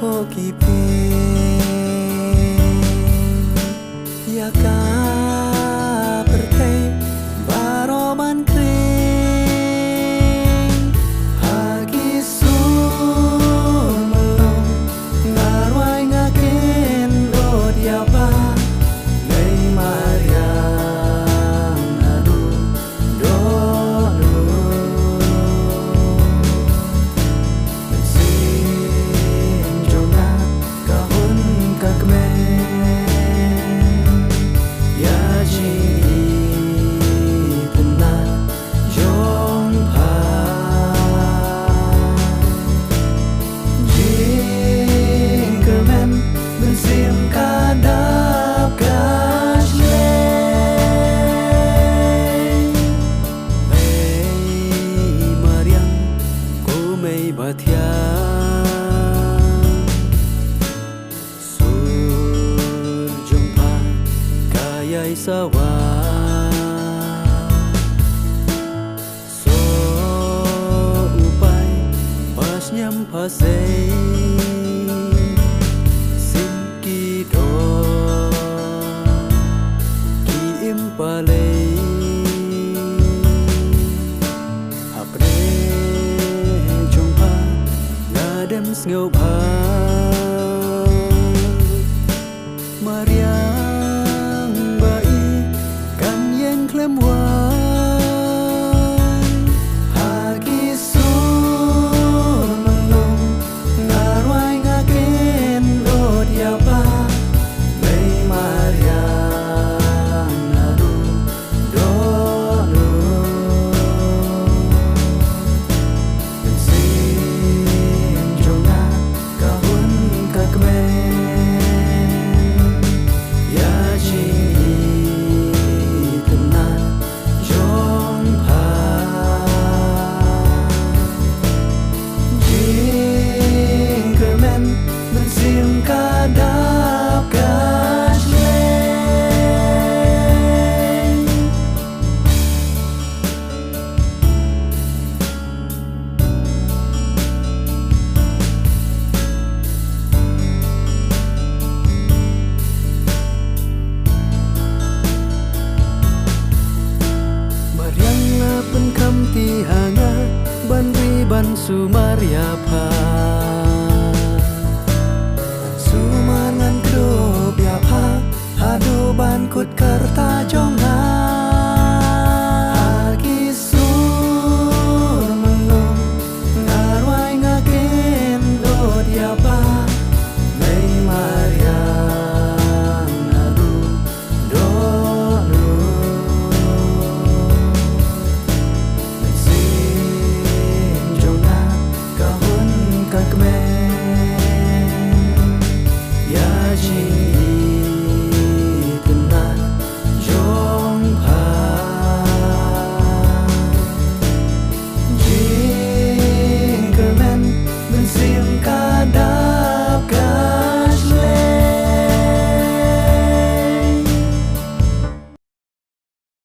kipe yaka pertai baroban kring hagi sun melong ngarwai ngaken do diapa nei mariang adu do sawa so upai pas nyam pasai sim ki do ki impalei apre jompa ngadem sngau ba Maria klem wan hagi sun melong ngarwai ngaken do diapa nei mariang adu do sin jonga kahun kakme ya ji ti hanga ban ri ban sumaria pa